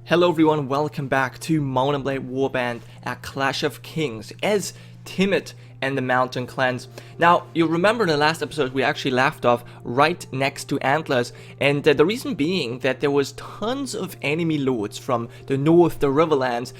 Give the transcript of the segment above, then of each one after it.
Hello everyone, welcome back to M&B Warband at Clash of Kings as Timett and the Mountain Clans. Now, you'll remember in the last episode we actually left off right next to Antlers, and the reason being that there was tons of enemy lords from the north, the Riverlands,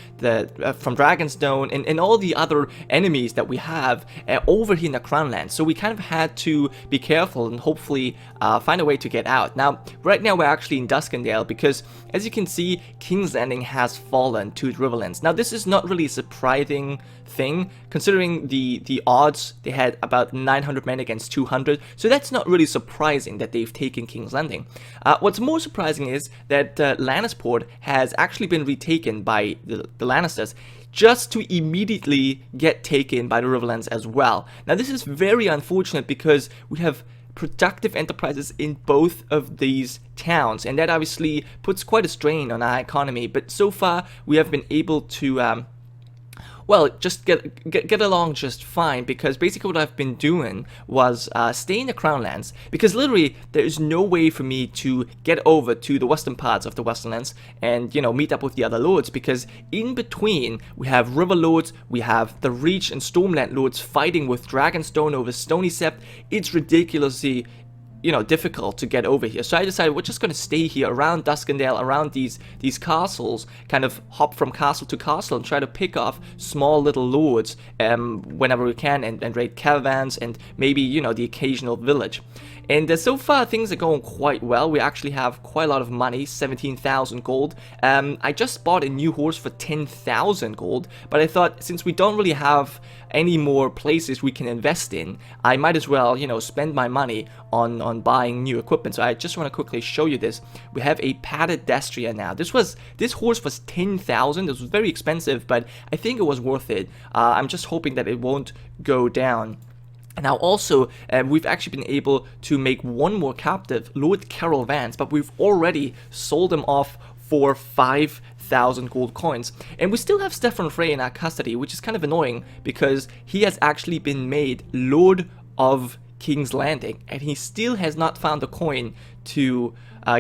from Dragonstone, and all the other enemies that we have over here in the Crownlands. So we kind of had to be careful and hopefully find a way to get out. Now, right now we're actually in Duskendale because, as you can see, King's Landing has fallen to the Riverlands. Now, this is not really a surprising thing considering the odds. They had about 900 men against 200, so that's not really surprising that they've taken King's Landing. What's more surprising is that Lannisport has actually been retaken by the Lannisters, just to immediately get taken by the Riverlands as well. Now, this is very unfortunate because we have productive enterprises in both of these towns, and that obviously puts quite a strain on our economy. But so far we have been able to well, just get along just fine, because basically what I've been doing was stay in the Crownlands, because literally there is no way for me to get over to the western parts of the Westernlands and, you know, meet up with the other lords, because in between we have River Lords, we have the Reach and Stormland Lords fighting with Dragonstone over Stony Sept. It's ridiculously, you know, difficult to get over here. So I decided we're just going to stay here around Duskendale, around these castles, kind of hop from castle to castle and try to pick off small little lords whenever we can, and raid caravans and maybe, you know, the occasional village. And so far things are going quite well. We actually have quite a lot of money, 17,000 gold. I just bought a new horse for 10,000 gold, but I thought since we don't really have any more places we can invest in, I might as well, you know, spend my money on buying new equipment. So I just want to quickly show you this. We have a padded destrier now. This horse was 10,000. This was very expensive, but I think it was worth it. I'm just hoping that it won't go down. Now also, we've actually been able to make one more captive, Lord Carol Vance, but we've already sold him off for 5,000 gold coins. And we still have Stefan Frey in our custody, which is kind of annoying because he has actually been made Lord of King's Landing, and he still has not found a coin to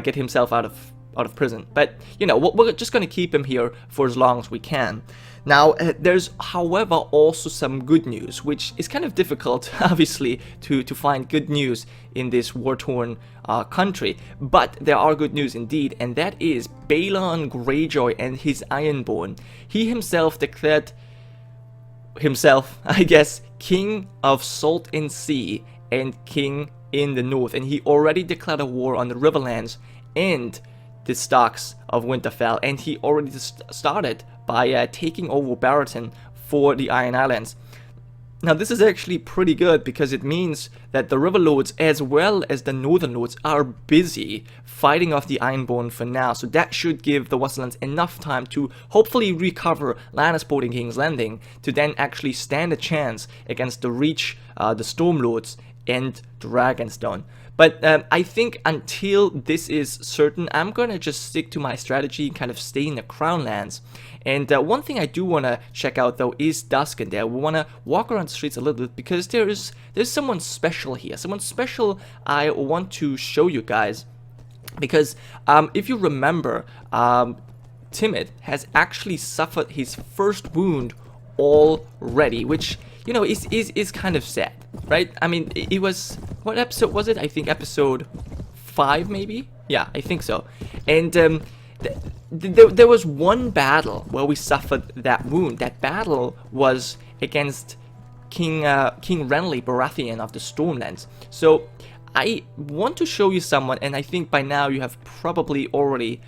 get himself out of prison. But, you know, we're just going to keep him here for as long as we can. Now, there's, however, also some good news, which is kind of difficult, obviously, to find good news in this war-torn country. But there are good news indeed, and that is Balon Greyjoy and his Ironborn. He himself declared himself, I guess, King of Salt and Sea and King in the North. And he already declared a war on the Riverlands and the Starks of Winterfell, and he already started by taking over Barrington for the Iron Islands. Now, this is actually pretty good because it means that the River Lords as well as the Northern Lords are busy fighting off the Ironborn for now. So that should give the Westlands enough time to hopefully recover Lannisport and King's Landing to then actually stand a chance against the Reach, the Storm Lords, and Dragonstone. But I think until this is certain, I'm going to just stick to my strategy and kind of stay in the Crownlands. And one thing I do want to check out, though, is Duskendale. We want to walk around the streets a little bit because there's someone special here. Someone special I want to show you guys. Because if you remember, Timett has actually suffered his first wound already, which, you know, is kind of sad, right? I mean, it was, what episode was it? I think episode 5, maybe? Yeah, I think so. And there was one battle where we suffered that wound. That battle was against King Renly Baratheon of the Stormlands. So I want to show you someone, and I think by now you have probably already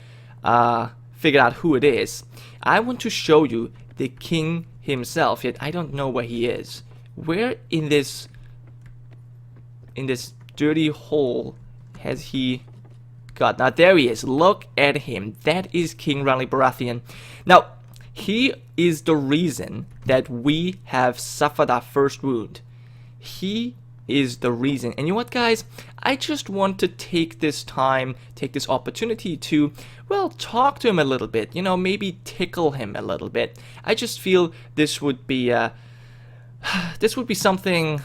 figured out who it is. I want to show you the king himself, yet I don't know where he is. Where in this dirty hole has he got? Now there he is. Look at him. That is King Renly Baratheon. Now he is the reason that we have suffered our first wound. He is the reason. And you know what, guys? I just want to take this time, take this opportunity to, well, talk to him a little bit. You know, maybe tickle him a little bit. I just feel this would be something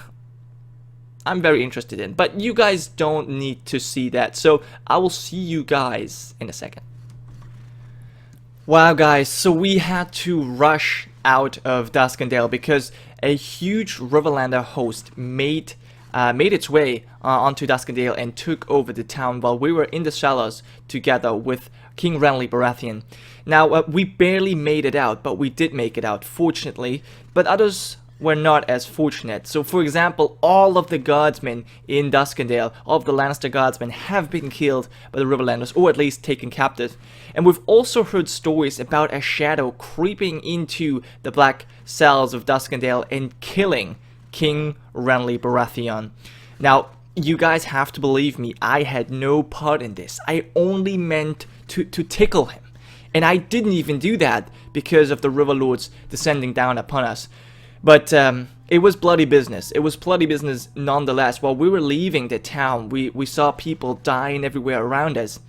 I'm very interested in. But you guys don't need to see that. So I will see you guys in a second. Wow, guys, so we had to rush out of Duskendale because a huge Riverlander host made its way onto Duskendale and took over the town while we were in the cellars together with King Renly Baratheon. Now, we barely made it out, but we did make it out, fortunately, but others were not as fortunate. So, for example, all of the guardsmen in Duskendale, all of the Lannister guardsmen, have been killed by the Riverlanders, or at least taken captive. And we've also heard stories about a shadow creeping into the black cells of Duskendale and killing King Renly Baratheon. Now, you guys have to believe me, I had no part in this. I only meant to tickle him. And I didn't even do that because of the River Lords descending down upon us. But it was bloody business. It was bloody business nonetheless. While we were leaving the town, we saw people dying everywhere around us.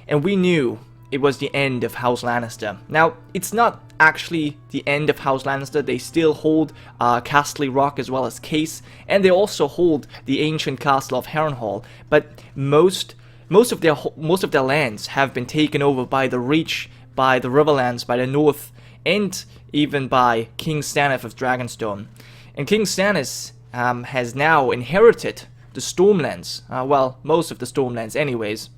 And we knew it was the end of House Lannister. Now, it's not actually the end of House Lannister. They still hold Castle Rock as well as Case. And they also hold the ancient castle of Harrenhal. But most of their lands have been taken over by the Reach, by the Riverlands, by the North, and even by King Stannis of Dragonstone. And King Stannis has now inherited the Stormlands, well, most of the Stormlands anyways,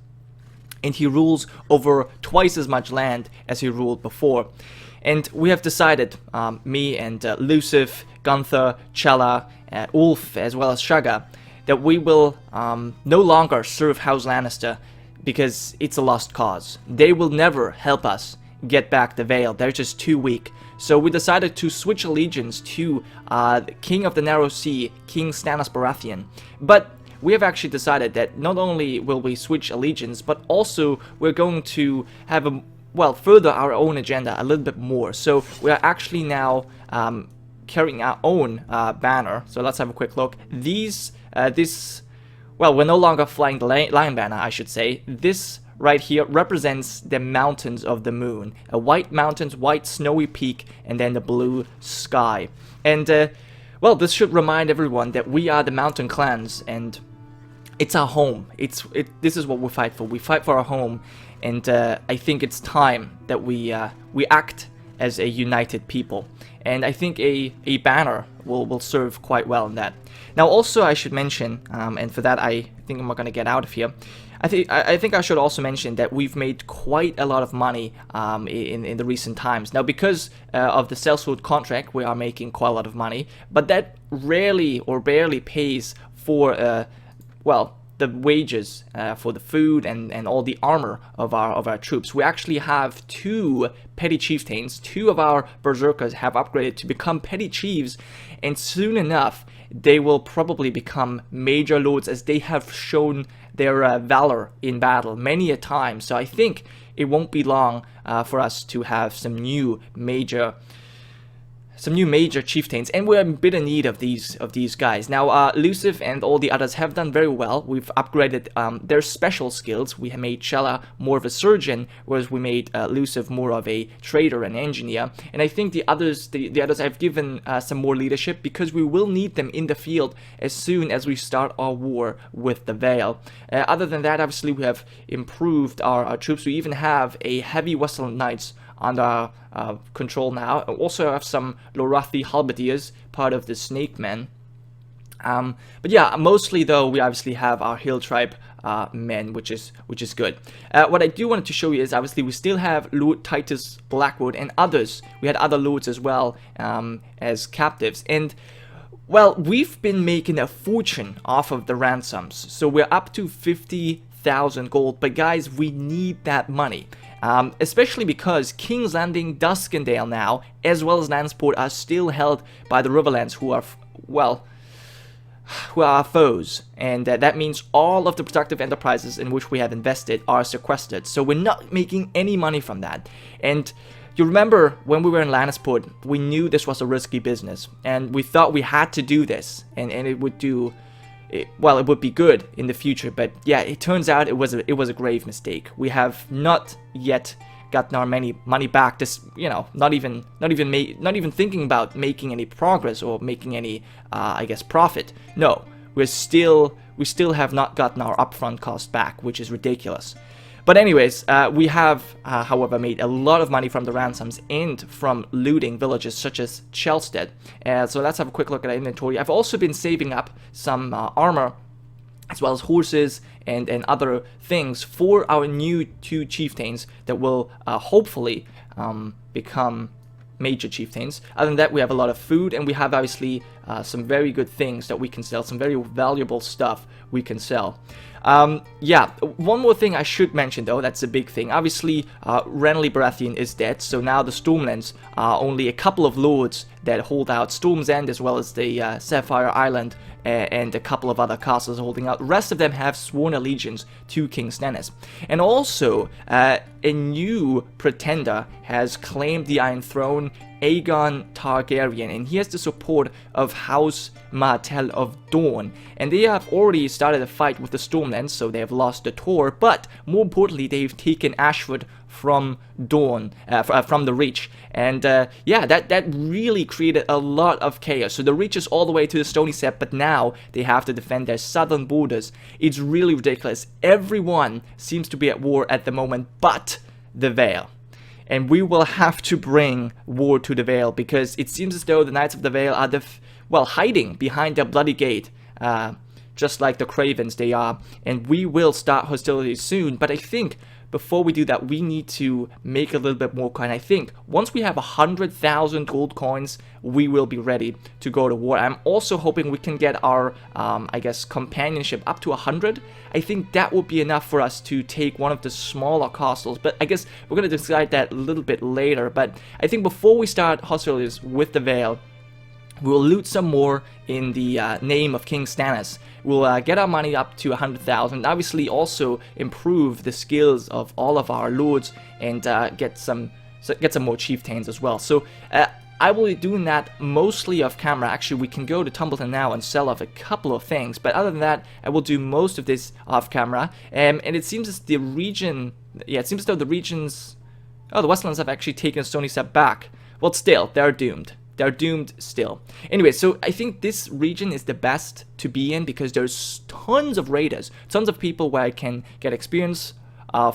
and he rules over twice as much land as he ruled before. And we have decided, me and Luciff, Gunther, Chella, Ulf, as well as Shugga, that we will no longer serve House Lannister because it's a lost cause. They will never help us get back the Vale. They're just too weak. So we decided to switch allegiance to the King of the Narrow Sea, King Stannis Baratheon. But we have actually decided that not only will we switch allegiance, but also we're going to have further our own agenda a little bit more. So we are actually now carrying our own banner. So let's have a quick look. We're no longer flying the Lion Banner, I should say. This right here represents the mountains of the moon. A white mountains, white snowy peak, and then the blue sky. And, this should remind everyone that we are the mountain clans, and it's our home. This is what we fight for. We fight for our home, and I think it's time that we act as a united people. And I think a banner will serve quite well in that. Now, also I should mention, and for that I think I'm not going to get out of here. I think I should also mention that we've made quite a lot of money in the recent times. Now, because of the sellsword contract, we are making quite a lot of money, but that rarely or barely pays for the wages for the food and all the armor of our troops. We actually have 2 petty chieftains. 2 of our berserkers have upgraded to become petty chiefs, and soon enough they will probably become major lords, as they have shown their valor in battle many a time. So I think it won't be long for us to have some new major chieftains, and we're in bit in need of these guys. Now, Luciff and all the others have done very well. We've upgraded their special skills. We have made Chella more of a surgeon, whereas we made Luciff more of a trader and engineer. And I think the others have given some more leadership, because we will need them in the field as soon as we start our war with the Vale. Other than that, obviously, we have improved our troops. We even have a heavy Westland Knights under control now. Also have some Lorathi Halberdiers, part of the Snake Men. But yeah, mostly though, we obviously have our Hill Tribe men, which is good. What I do want to show you is, obviously, we still have Lord Titus Blackwood and others. We had other lords as well as captives. And, well, we've been making a fortune off of the ransoms. So we're up to 50,000 gold. But guys, we need that money. Especially because King's Landing, Duskendale now, as well as Lansport, are still held by the Riverlands, who are our foes. And that means all of the productive enterprises in which we have invested are sequestered. So we're not making any money from that. And you remember when we were in Lannisport, we knew this was a risky business, and we thought we had to do this, and it would do. It would be good in the future, but yeah, it turns out it was a grave mistake. We have not yet gotten our money back. This, not even thinking about making any progress or making any, profit. No, we still have not gotten our upfront cost back, which is ridiculous. But anyways, we have, however, made a lot of money from the ransoms and from looting villages such as Chelstead. So let's have a quick look at our inventory. I've also been saving up some armor, as well as horses and other things for our new 2 chieftains that will hopefully become major chieftains. Other than that, we have a lot of food, and we have obviously some very good things that we can sell, some very valuable stuff we can sell. Yeah, one more thing I should mention though, that's a big thing. Obviously, Renly Baratheon is dead, so now the Stormlands are only a couple of lords that hold out. Storm's End, as well as the Sapphire Island, and a couple of other castles holding out. The rest of them have sworn allegiance to King Stannis. And also, a new pretender has claimed the Iron Throne, Aegon Targaryen, and he has the support of House Martell of Dorne. And they have already started a fight with the Stormlands, so they have lost the Tor, but more importantly, they've taken Ashford from Dorne, from the Reach. And yeah, that really created a lot of chaos. So the Reach is all the way to the Stony Steppe, but now they have to defend their southern borders. It's really ridiculous. Everyone seems to be at war at the moment, but the Vale. And we will have to bring war to the Vale, because it seems as though the Knights of the Vale are well, hiding behind their bloody gate, just like the Cravens they are. And we will start hostilities soon, but I think before we do that, we need to make a little bit more coin. I think once we have 100,000 gold coins, we will be ready to go to war. I'm also hoping we can get our, I guess, companionship up to 100. I think that would be enough for us to take one of the smaller castles, but I guess we're going to decide that a little bit later. But I think before we start hostilities with the Vale, we'll loot some more in the name of King Stannis. We'll get our money up to 100,000. Obviously, also improve the skills of all of our lords and get some more chieftains as well. So I will be doing that mostly off camera. Actually, we can go to Tumbleton now and sell off a couple of things. But other than that, I will do most of this off camera. And it seems as the region, yeah, it seems as though the regions, oh, the Westlands have actually taken Stony Steppe back. Well, still, they're doomed. They're doomed still. Anyway, so I think this region is the best to be in because there's tons of raiders, tons of people where I can get experience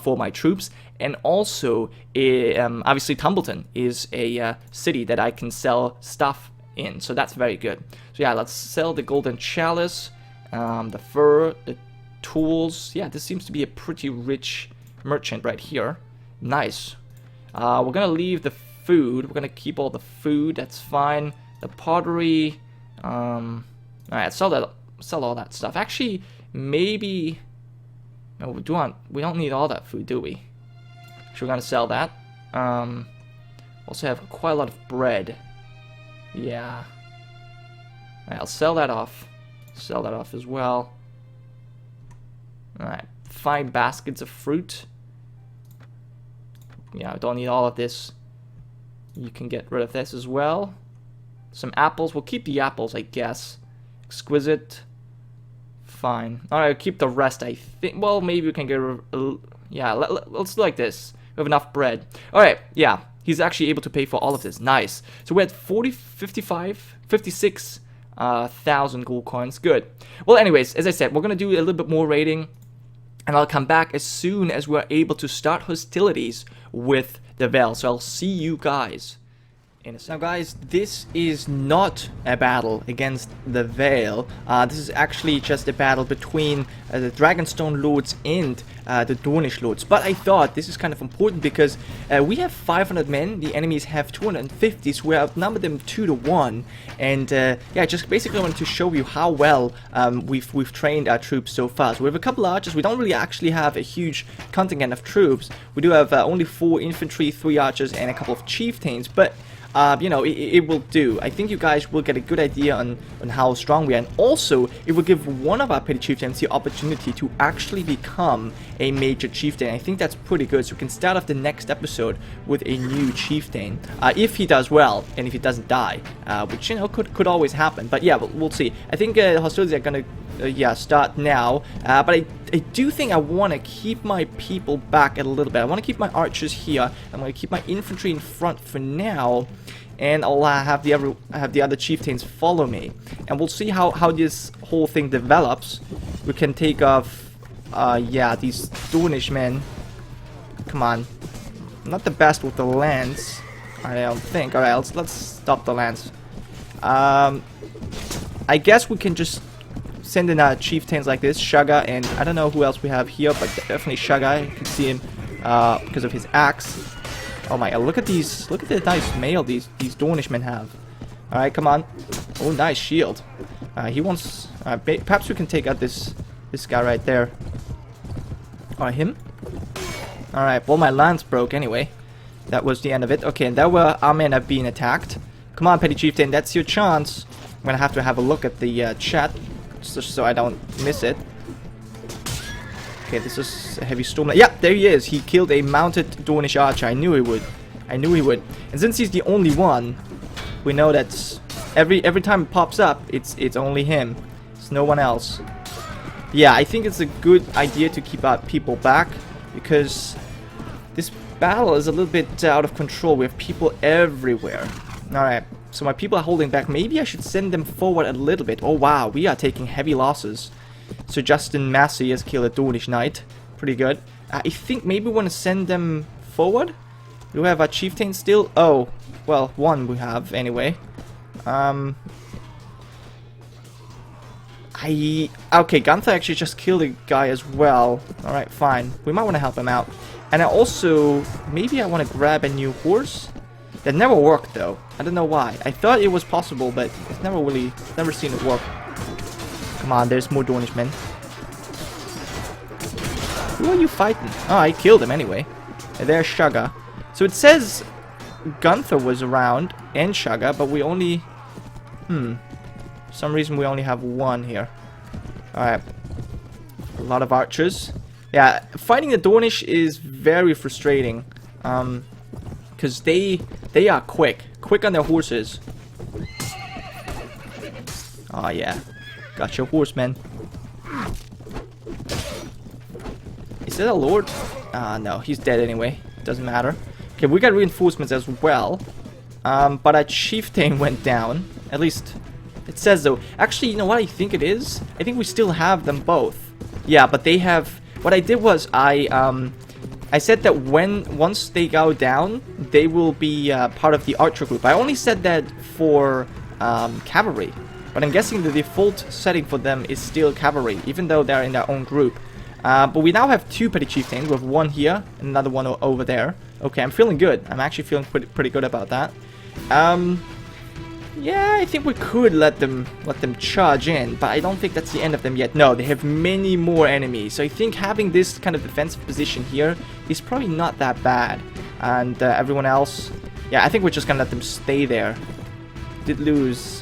for my troops, and also obviously Tumbleton is a city that I can sell stuff in, so that's very good. So yeah, let's sell the golden chalice, the fur, the tools. Yeah, this seems to be a pretty rich merchant right here. Nice. We're gonna leave the food. We're gonna keep all the food. That's fine. The pottery. All right, sell all that stuff. Actually, maybe. No, we don't need all that food, do we? So we're gonna sell that. Also have quite a lot of bread. Yeah. All right, I'll sell that off. Sell that off as well. All right, 5 baskets of fruit. Yeah, I don't need all of this. You can get rid of this as well. Some apples. We'll keep the apples, I guess. Exquisite. Fine. Alright, keep the rest, I think. Well, maybe we can get rid of... yeah, let's do like this. We have enough bread. Alright, yeah. He's actually able to pay for all of this. Nice. So we're at 56,000 gold coins. Good. Well, anyways, as I said, we're going to do a little bit more raiding. And I'll come back as soon as we're able to start hostilities with the Vale. So I'll see you guys in a second. Now guys, this is not a battle against the Vale. This is actually just a battle between the Dragonstone Lords and the Dornish Lords. But I thought this is kind of important because we have 500 men, the enemies have 250, so we outnumber them 2 to 1. And yeah, just basically wanted to show you how well we've trained our troops so far. So we have a couple of archers. We don't really actually have a huge contingent of troops. We do have only 4 infantry, 3 archers, and a couple of chieftains. But you know, it will do. I think you guys will get a good idea on how strong we are. And also, it will give one of our petty chieftains the opportunity to actually become a major chieftain. I think that's pretty good. So we can start off the next episode with a new chieftain. If he does well, and if he doesn't die. Which, you know, could always happen. But yeah, we'll see. I think hostilities are going to yeah, start now. But I do think I want to keep my people back a little bit. I want to keep my archers here. I'm going to keep my infantry in front for now. And I'll have the other chieftains follow me. And we'll see how this whole thing develops. We can take off, yeah, these Dornish men come on. I'm not the best with the lance, I don't think. Alright, let's stop the lance. I guess we can just send in chieftains like this, Shaga, and I don't know who else we have here, but definitely Shaga. You can see him because of his axe. Oh my god, look at the nice mail these Dornishmen have. Alright, come on. Oh, nice shield. He wants... perhaps we can take out this guy right there. Alright, him? Alright, well my lance broke anyway. That was the end of it. Okay, and that were our men have been attacked. Come on, Petty Chieftain, that's your chance. I'm gonna have a look at the chat, just so I don't miss it. Okay, this is a heavy storm. Yeah, there he is. He killed a mounted Dornish archer. I knew he would. I knew he would. And since he's the only one, we know that every time it pops up, it's only him. It's no one else. Yeah, I think it's a good idea to keep our people back, because this battle is a little bit out of control. We have people everywhere. Alright, so my people are holding back. Maybe I should send them forward a little bit. Oh wow, we are taking heavy losses. So Justin Massey has killed a Dornish knight. Pretty good. I think maybe we want to send them forward. Do we have a chieftain still? Oh, well, one we have anyway. Okay, Gunther actually just killed a guy as well. Alright, fine. We might want to help him out. And I also... maybe I want to grab a new horse? That never worked though. I don't know why. I thought it was possible, but it's never seen it work. Come on, there's more Dornish men. Who are you fighting? Oh, I killed him anyway. And there's Shaga. So it says Gunther was around and Shaga, but we only... for some reason we only have one here. Alright. A lot of archers. Yeah, fighting the Dornish is very frustrating. Because they are quick. Quick on their horses. Oh yeah. Got your horseman. Is that a lord? No, he's dead anyway. Doesn't matter. Okay, we got reinforcements as well. But our chieftain went down. At least it says so. Actually, you know what I think it is? I think we still have them both. Yeah, but they have... what I did was I said that once they go down, they will be part of the archer group. I only said that for cavalry. But I'm guessing the default setting for them is still cavalry, even though they're in their own group. But we now have two petty chieftains. We have one here and another one over there. Okay, I'm feeling good. I'm actually feeling pretty good about that. Yeah, I think we could let them charge in, but I don't think that's the end of them yet. No, they have many more enemies. So I think having this kind of defensive position here is probably not that bad. And everyone else, yeah, I think we're just gonna let them stay there. Did lose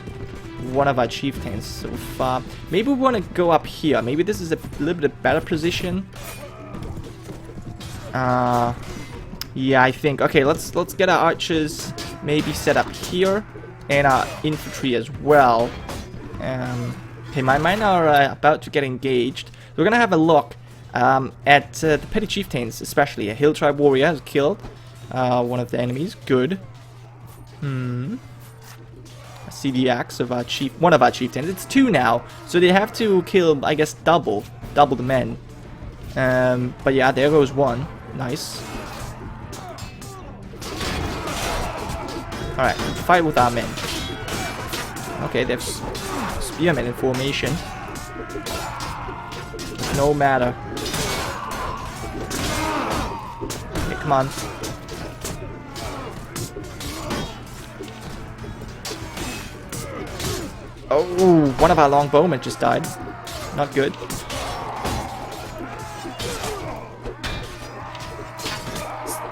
one of our chieftains so far. Maybe we want to go up here. Maybe this is a little bit better position. Yeah, I think. Okay, let's get our archers maybe set up here, and our infantry as well. Okay, my men are about to get engaged. We're gonna have a look at the petty chieftains, especially. A hill tribe warrior has killed one of the enemies. Good. I see the axe of our one of our chieftains. It's two now, so they have to kill, I guess, double the men. But yeah, there goes one. Nice. Alright, fight with our men. Okay, they have spearmen in formation. No matter. Okay, come on. Oh, one of our longbowmen just died. Not good.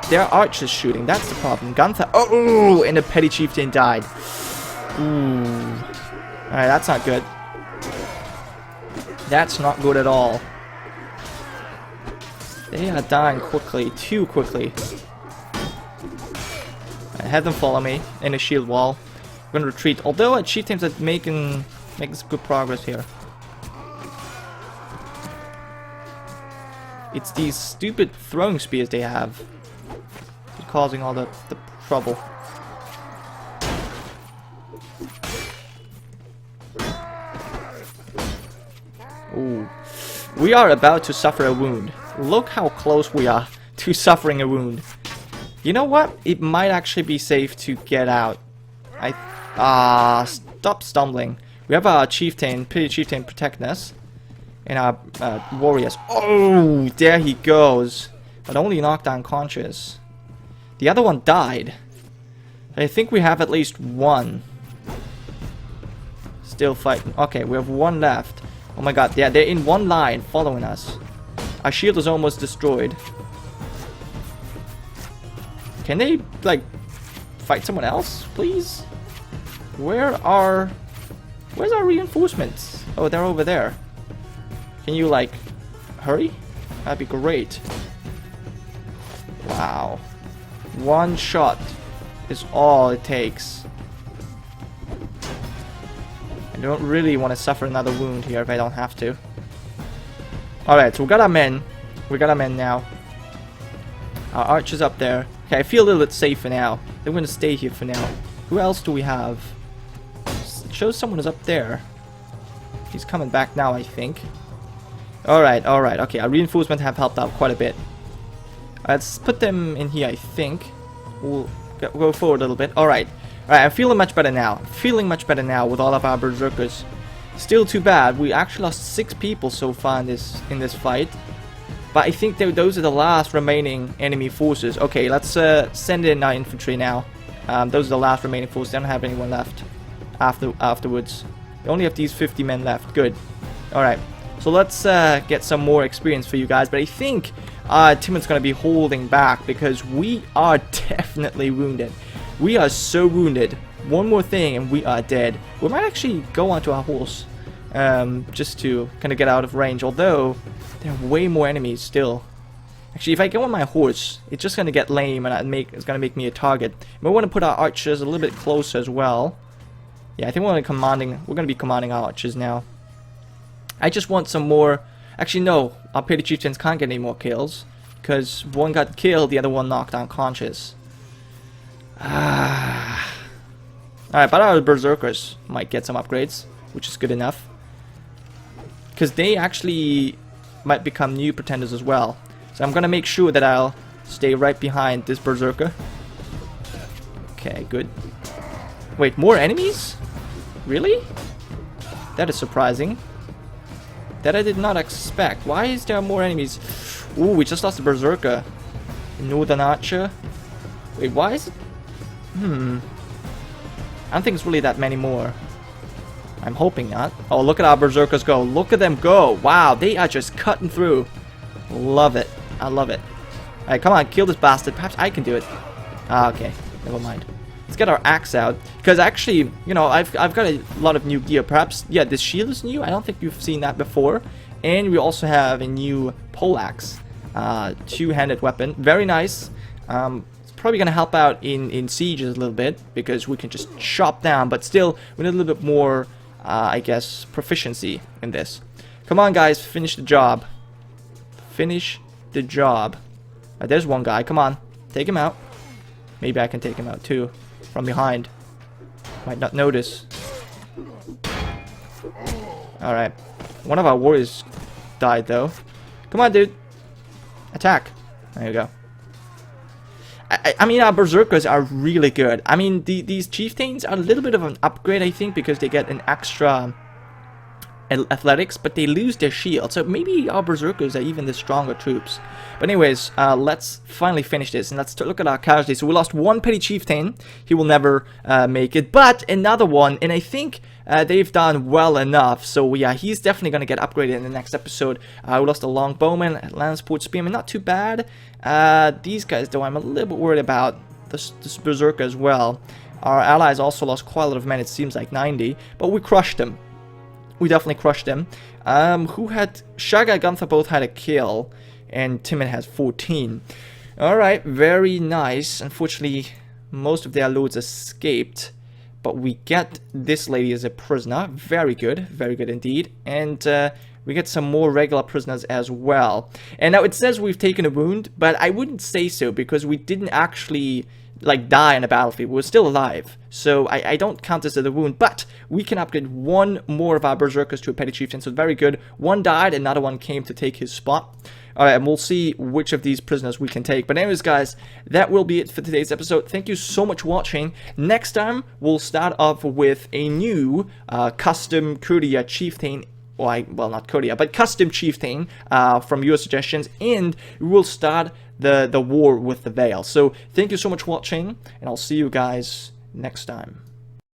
There are archers shooting, that's the problem. Gunther. Oh, and the petty chieftain died. Ooh. Alright, that's not good. That's not good at all. They are dying quickly, too quickly. I have them follow me in a shield wall. We're gonna retreat. Although our chieftains are making good progress here. It's these stupid throwing spears they have. Causing all the trouble. Ooh. We are about to suffer a wound. Look how close we are to suffering a wound. You know what? It might actually be safe to get out. Stop stumbling. We have our chieftain, pretty chieftain protecting us. And our warriors. Oh, there he goes. But only knocked unconscious. The other one died. I think we have at least one. Still fighting. Okay, we have one left. Oh my god, yeah, they're in one line following us. Our shield is almost destroyed. Can they, like, fight someone else, please? Where's our reinforcements? Oh, they're over there. Can you, like, hurry? That'd be great. Wow. One shot is all it takes. I don't really want to suffer another wound here if I don't have to. Alright, so we got our men. We got our men now. Our archers up there. Okay, I feel a little bit safer now. They're going to stay here for now. Who else do we have? It shows someone is up there. He's coming back now, I think. Alright, alright. Okay, our reinforcements have helped out quite a bit. Let's put them in here, I think. We'll go forward a little bit. Alright. Alright, I'm feeling much better now. Feeling much better now with all of our berserkers. Still too bad. We actually lost 6 people so far in this fight. But I think those are the last remaining enemy forces. Okay, let's send in our infantry now. Those are the last remaining forces. They don't have anyone left afterwards. They only have these 50 men left. Good. Alright. So let's get some more experience for you guys. But I think Timett's going to be holding back because we are definitely wounded. We are so wounded. One more thing and we are dead. We might actually go onto our horse. Just to kind of get out of range. Although there are way more enemies still. Actually, if I go on my horse, it's just going to get lame and it's going to make me a target. We want to put our archers a little bit closer as well. Yeah, I think we're going to be commanding our archers now. I just want some more. Actually, no, our petty chieftains can't get any more kills because one got killed, the other one knocked unconscious. Alright, but our berserkers might get some upgrades, which is good enough. Because they actually might become new pretenders as well. So I'm gonna make sure that I'll stay right behind this berserker. Okay, good. Wait, more enemies? Really? That is surprising. That I did not expect. Why is there more enemies? Ooh, we just lost a berserker. Northern archer. Wait, why is it? I don't think it's really that many more. I'm hoping not. Oh, look at our berserkers go. Look at them go. Wow, they are just cutting through. Love it. I love it. Alright, come on, kill this bastard. Perhaps I can do it. Ah, okay. Never mind. Let's get our axe out. Because actually, you know, I've got a lot of new gear. Perhaps, yeah, this shield is new. I don't think you've seen that before. And we also have a new poleaxe. Two-handed weapon. Very nice. It's probably going to help out in sieges a little bit. Because we can just chop down. But still, we need a little bit more, I guess, proficiency in this. Come on, guys. Finish the job. Finish the job. There's one guy. Come on. Take him out. Maybe I can take him out too. From behind. Might not notice. Alright. One of our warriors died though. Come on, dude. Attack. There you go. I mean, our berserkers are really good. I mean, these chieftains are a little bit of an upgrade, I think, because they get an extra athletics, but they lose their shield. So maybe our berserkers are even the stronger troops. But anyways, let's finally finish this and let's look at our casualties. So we lost one petty chieftain. He will never make it, but another one, and I think they've done well enough. So yeah, he's definitely going to get upgraded in the next episode. We lost a longbowman, a lanceport spearman, not too bad. These guys though, I'm a little bit worried about this berserker as well. Our allies also lost quite a lot of men, it seems like 90, but we crushed them. We definitely crushed them. Who had... Shaga and Gunther both had a kill. And Timett has 14. Alright, very nice. Unfortunately, most of their lords escaped. But we get this lady as a prisoner. Very good. Very good indeed. And we get some more regular prisoners as well. And now it says we've taken a wound. But I wouldn't say so. Because we didn't actually like die in the battlefield. We're still alive, so I don't count this as a wound, but we can upgrade one more of our berserkers to a petty chieftain, so very good. One died, another one came to take his spot. Alright, and we'll see which of these prisoners we can take. But anyways, guys, that will be it for today's episode. Thank you so much for watching. Next time, we'll start off with a new custom Kurdia chieftain. Well, not Kurdia, but custom chieftain from your suggestions. And we'll start the war with the Vale. So thank you so much for watching, and I'll see you guys next time.